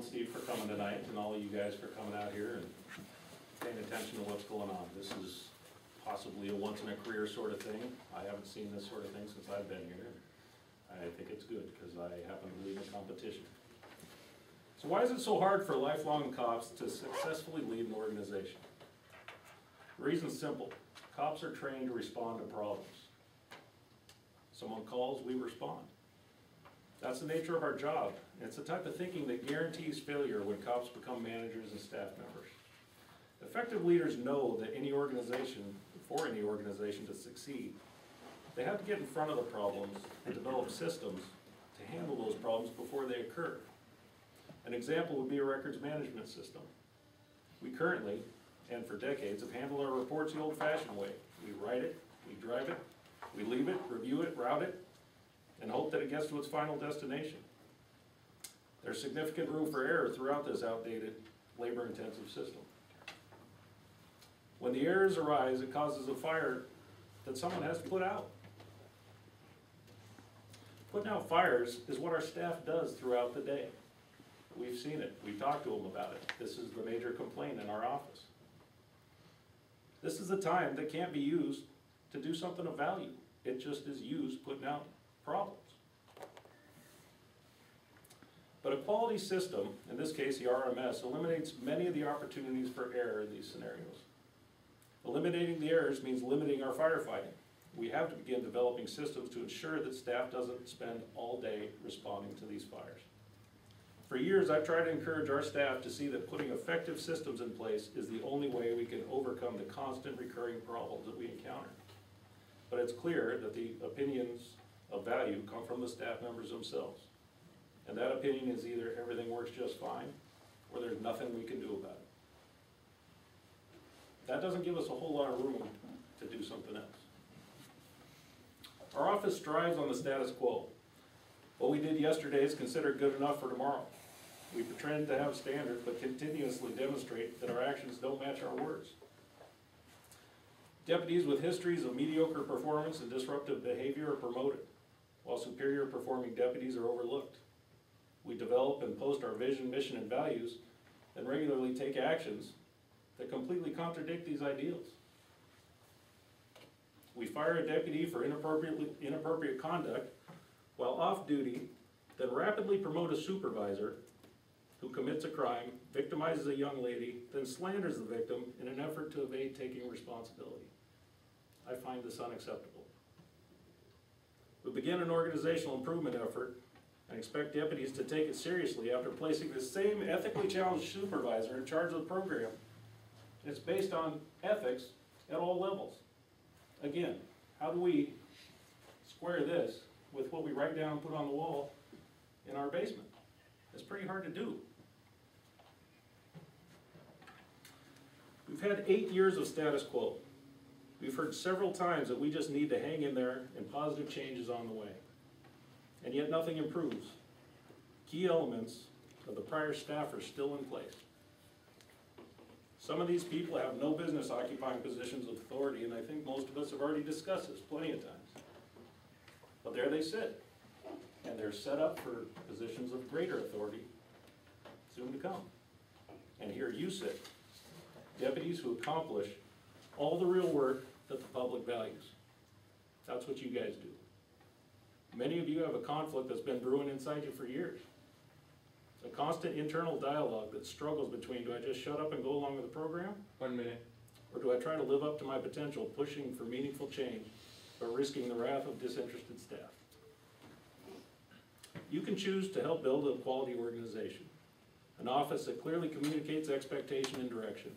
and Steve for coming tonight, and all of you guys for coming out here and paying attention to what's going on. This is possibly a once-in-a-career sort of thing. I haven't seen this sort of thing since I've been here. I think it's good because I happen to believe in competition. So why is it so hard for lifelong cops to successfully lead an organization? The reason's simple. Cops are trained to respond to problems. Someone calls, we respond. That's the nature of our job. And it's the type of thinking that guarantees failure when cops become managers and staff members. Effective leaders know that for any organization to succeed, they have to get in front of the problems and develop systems to handle those problems before they occur. An example would be a records management system. We currently, and for decades, have handled our reports the old-fashioned way. We write it, we drive it, we leave it, review it, route it, and hope that it gets to its final destination. There's significant room for error throughout this outdated, labor-intensive system. When the errors arise, it causes a fire that someone has to put out. Putting out fires is what our staff does throughout the day. We've seen it. We've talked to them about it. This is the major complaint in our office. This is the time that can't be used to do something of value. It just is used putting out problems. But a quality system, in this case the RMS, eliminates many of the opportunities for error in these scenarios. Eliminating the errors means limiting our firefighting. We have to begin developing systems to ensure that staff doesn't spend all day responding to these fires. For years, I've tried to encourage our staff to see that putting effective systems in place is the only way we can overcome the constant recurring problems that we encounter. But it's clear that the opinions of value come from the staff members themselves. And that opinion is either everything works just fine, or there's nothing we can do about it. That doesn't give us a whole lot of room to do something else. Our office strives on the status quo. What we did yesterday is considered good enough for tomorrow. We pretend to have standards, but continuously demonstrate that our actions don't match our words. Deputies with histories of mediocre performance and disruptive behavior are promoted, while superior performing deputies are overlooked. We develop and post our vision, mission, and values, and regularly take actions that completely contradict these ideals. We fire a deputy for inappropriate conduct while off duty, then rapidly promote a supervisor who commits a crime, victimizes a young lady, then slanders the victim in an effort to evade taking responsibility. I find this unacceptable. We begin an organizational improvement effort and expect deputies to take it seriously after placing the same ethically challenged supervisor in charge of the program. It's based on ethics at all levels. Again, how do we square this with what we write down and put on the wall in our basement? It's pretty hard to do. We've had 8 years of status quo. We've heard several times that we just need to hang in there and positive change is on the way. And yet nothing improves. Key elements of the prior staff are still in place. Some of these people have no business occupying positions of authority, and I think most of us have already discussed this plenty of times. But there they sit, and they're set up for positions of greater authority soon to come. And here you sit, deputies who accomplish all the real work that the public values. That's what you guys do. Many of you have a conflict that's been brewing inside you for years. A constant internal dialogue that struggles between, do I just shut up and go along with the program? 1 minute. Or do I try to live up to my potential, pushing for meaningful change, but risking the wrath of disinterested staff? You can choose to help build a quality organization, an office that clearly communicates expectation and direction,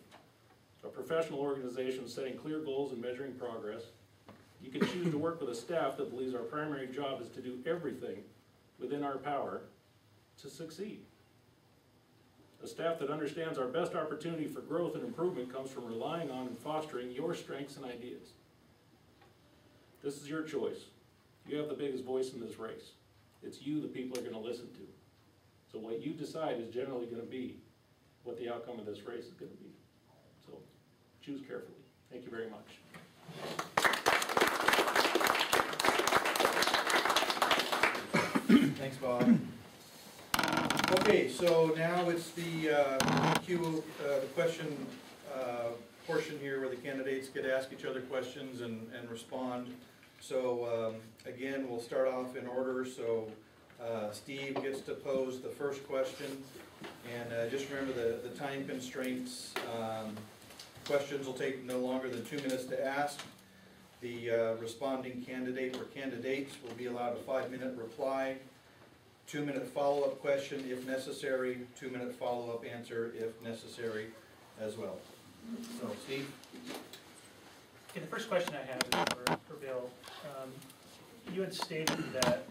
a professional organization setting clear goals and measuring progress. You can choose to work with a staff that believes our primary job is to do everything within our power to succeed. A staff that understands our best opportunity for growth and improvement comes from relying on and fostering your strengths and ideas. This is your choice. You have the biggest voice in this race. It's you the people are going to listen to. So what you decide is generally going to be what the outcome of this race is going to be. So choose carefully. Thank you very much. Thanks, Bob. Okay, so now it's the the question portion here where the candidates get to ask each other questions and respond. So again, we'll start off in order. So Steve gets to pose the first question, and just remember the time constraints. Questions will take no longer than 2 minutes to ask. The responding candidate or candidates will be allowed a 5-minute reply, 2-minute follow-up question if necessary, 2-minute follow-up answer if necessary as well. So, Steve? Okay, the first question I have is for Bill. You had stated that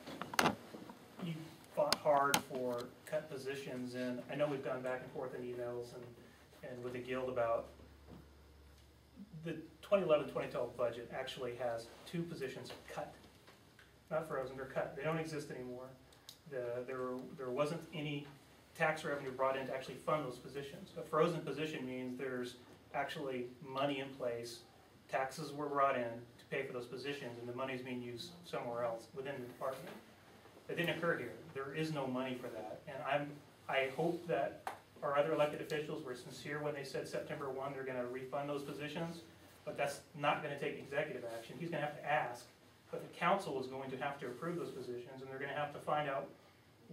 you fought hard for cut positions, and I know we've gone back and forth in emails and with the Guild about the 2011-2012 budget actually has 2 positions cut, not frozen, they're cut. They don't exist anymore. There wasn't any tax revenue brought in to actually fund those positions. A frozen position means there's actually money in place, taxes were brought in to pay for those positions, and the money's being used somewhere else within the department. It didn't occur here. There is no money for that, and I hope that our other elected officials were sincere when they said September 1 they're going to refund those positions, but that's not going to take executive action. He's going to have to ask, but the council is going to have to approve those positions, and they're going to have to find out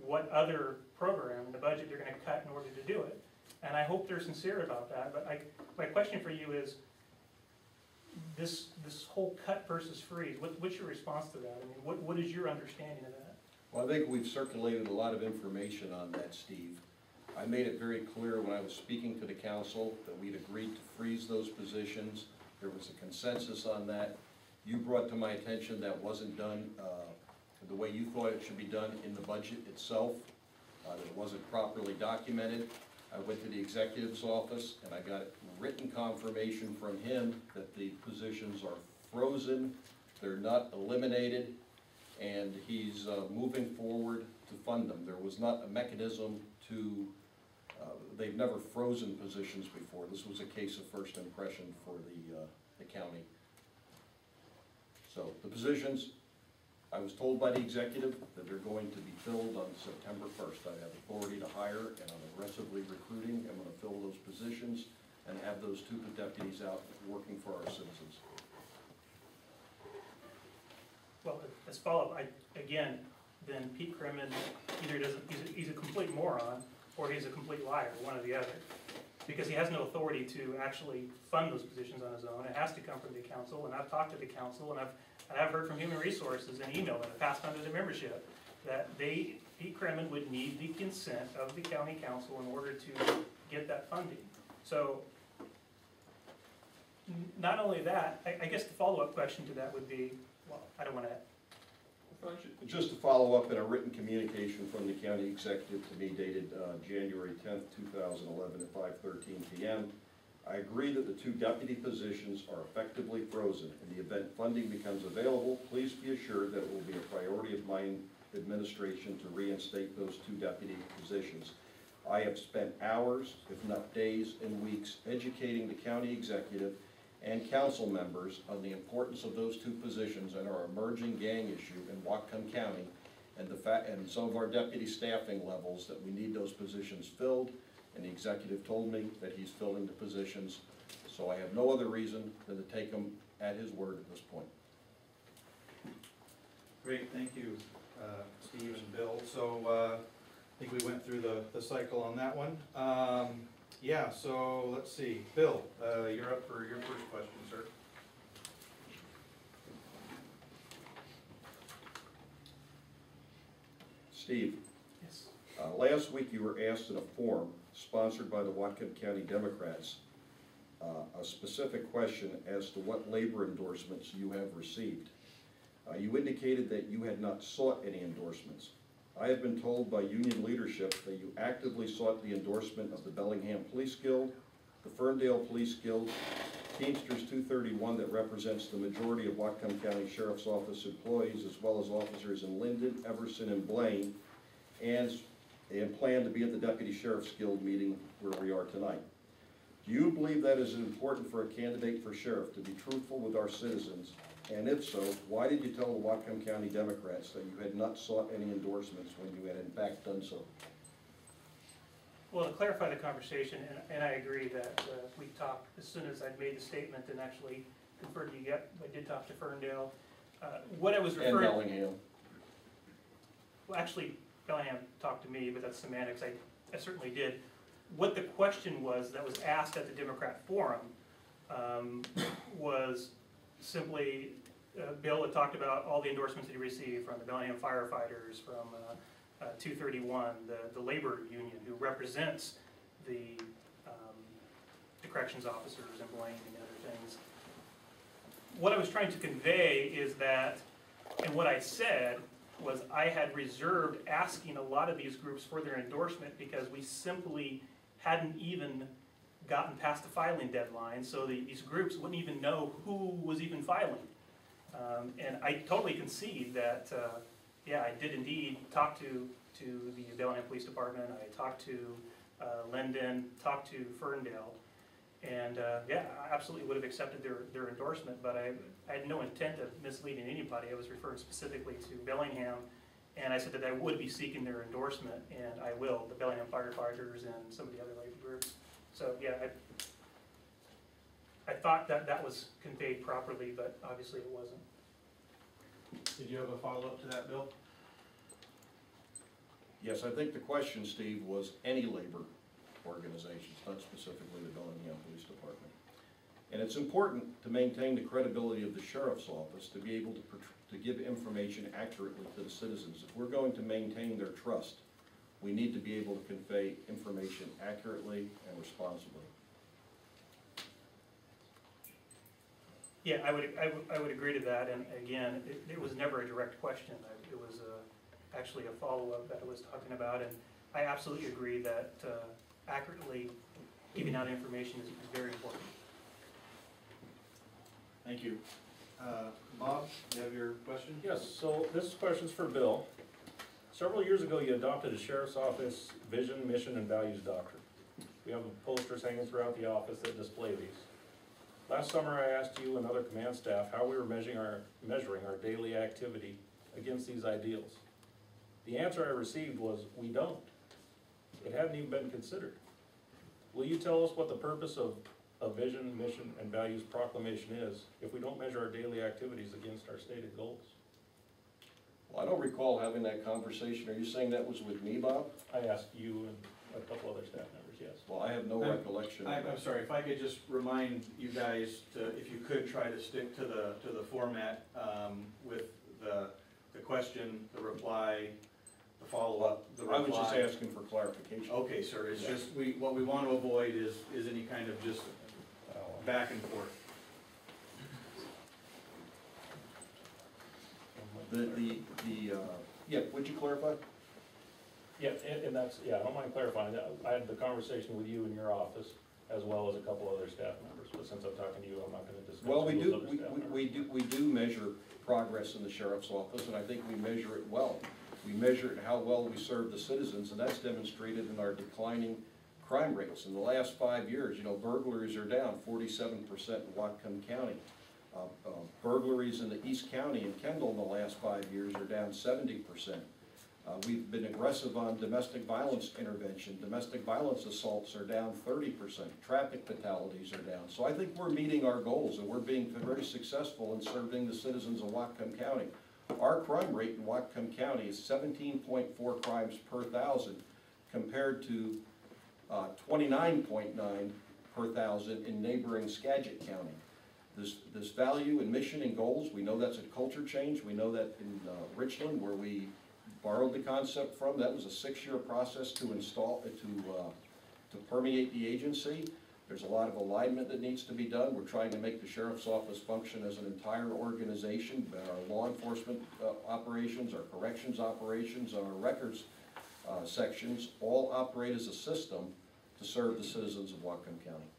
what other program in the budget they're going to cut in order to do it. And I hope they're sincere about that, but my question for you is, this whole cut versus freeze, what's your response to that? I mean, what is your understanding of that? Well, I think we've circulated a lot of information on that, Steve. I made it very clear when I was speaking to the council that we'd agreed to freeze those positions. There was a consensus on that. You brought to my attention that wasn't done the way you thought it should be done in the budget itself, that it wasn't properly documented. I went to the executive's office and I got written confirmation from him that the positions are frozen, they're not eliminated, and he's moving forward to fund them. There was not a mechanism to, they've never frozen positions before. This was a case of first impression for the county. So the positions, I was told by the executive that they're going to be filled on September 1st. I have authority to hire, and I'm aggressively recruiting. I'm going to fill those positions and have those 2 deputies out working for our citizens. Well, as follow-up, again, then Pete Crimmin either doesn't, he's a complete moron, or he's a complete liar, one or the other. Because he has no authority to actually fund those positions on his own. It has to come from the council, and I've talked to the council, and I've heard from Human Resources and email that I passed on to the membership that Pete Crimmin would need the consent of the county council in order to get that funding. So, not only that, I guess the follow-up question to that would be, well, I don't want to. Just to follow up in a written communication from the county executive to me dated January 10th, 2011 at 5:13 p.m. I agree that the 2 deputy positions are effectively frozen. In the event funding becomes available, please be assured that it will be a priority of my administration to reinstate those 2 deputy positions. I have spent hours, if not days and weeks, educating the county executive and council members on the importance of those 2 positions and our emerging gang issue in Whatcom County, and and some of our deputy staffing levels, that we need those positions filled. And the executive told me that he's filling the positions, so I have no other reason than to take him at his word at this point. Great, thank you, Steve and Bill. So I think we went through the cycle on that one. Yeah, so let's see. Bill, you're up for your first question, sir. Steve. Yes. Last week you were asked in a form sponsored by the Whatcom County Democrats a specific question as to what labor endorsements you have received. You indicated that you had not sought any endorsements. I have been told by union leadership that you actively sought the endorsement of the Bellingham Police Guild, the Ferndale Police Guild, Teamsters 231 that represents the majority of Whatcom County Sheriff's Office employees, as well as officers in Linden, Everson, and Blaine, and plan to be at the Deputy Sheriff's Guild meeting where we are tonight. Do you believe that is important for a candidate for sheriff to be truthful with our citizens? And if so, why did you tell the Whatcom County Democrats that you had not sought any endorsements when you had in fact done so? Well, to clarify the conversation, and I agree that we talked, as soon as I'd made the statement and actually conferred to you, yep, I did talk to Ferndale. What I was And referring. Bellingham. Well, actually, Bellingham talked to me, but that's semantics, I certainly did. What the question was that was asked at the Democrat Forum was simply, Bill had talked about all the endorsements that he received from the Bellingham firefighters, from 231, the labor union who represents the corrections officers in Blaine and other things. What I was trying to convey is that, and what I said was I had reserved asking a lot of these groups for their endorsement because we simply hadn't even gotten past the filing deadline, so these groups wouldn't even know who was even filing. And I totally concede that, yeah, I did indeed talk to the Bellingham Police Department, I talked to Linden, talked to Ferndale, and yeah, I absolutely would have accepted their endorsement, but I had no intent of misleading anybody. I was referring specifically to Bellingham, and I said that I would be seeking their endorsement, and I will, the Bellingham firefighters and some of the other labor groups. So yeah, I thought that was conveyed properly, but obviously it wasn't. Did you have a follow-up to that, Bill? Yes, I think the question, Steve, was any labor organizations, not specifically the Bellingham Police Department. And it's important to maintain the credibility of the sheriff's office to be able to give information accurately to the citizens. If we're going to maintain their trust, we need to be able to convey information accurately and responsibly. Yeah, I would agree to that, and again, it was never a direct question. It was actually a follow-up that I was talking about, and I absolutely agree that accurately giving out information is very important. Thank you. Bob, you have your question? Yes, so this question's for Bill. Several years ago, you adopted a sheriff's office vision, mission, and values doctrine. We have posters hanging throughout the office that display these. Last summer, I asked you and other command staff how we were measuring our daily activity against these ideals. The answer I received was, we don't. It hadn't even been considered. Will you tell us what the purpose of a vision, mission, and values proclamation is if we don't measure our daily activities against our stated goals? Well, I don't recall having that conversation. Are you saying that was with me, Bob? I asked you and a couple other staff members, yes. Well, I have no recollection of I'm that. sorry, if I could just remind you guys to, if you could try to stick to the format with the question, the reply, the follow-up, the reply. I was just asking for clarification. Okay, sir, it's just, what we want to avoid is any kind of just back and forth. Yeah, would you clarify? Yeah, and that's, yeah, I don't mind clarifying that. I had the conversation with you in your office as well as a couple other staff members, but since I'm talking to you, I'm not gonna discuss Well, those other staff members. we do measure progress in the sheriff's office, and I think we measure it well. We measure it how well we serve the citizens, and that's demonstrated in our declining crime rates. In the last 5 years, you know, burglaries are down 47% in Whatcom County. Burglaries in the East County and Kendall in the last 5 years are down 70%. We've been aggressive on domestic violence intervention. Domestic violence assaults are down 30%. Traffic fatalities are down. So I think we're meeting our goals, and we're being very successful in serving the citizens of Whatcom County. Our crime rate in Whatcom County is 17.4 crimes per thousand compared to 29.9 per thousand in neighboring Skagit County. This value and mission and goals, we know that's a culture change. We know that in Richland, where we borrowed the concept from, that was a 6-year process to install it, to permeate the agency. There's a lot of alignment that needs to be done. We're trying to make the sheriff's office function as an entire organization. Our law enforcement operations, our corrections operations, our records sections all operate as a system to serve the citizens of Whatcom County.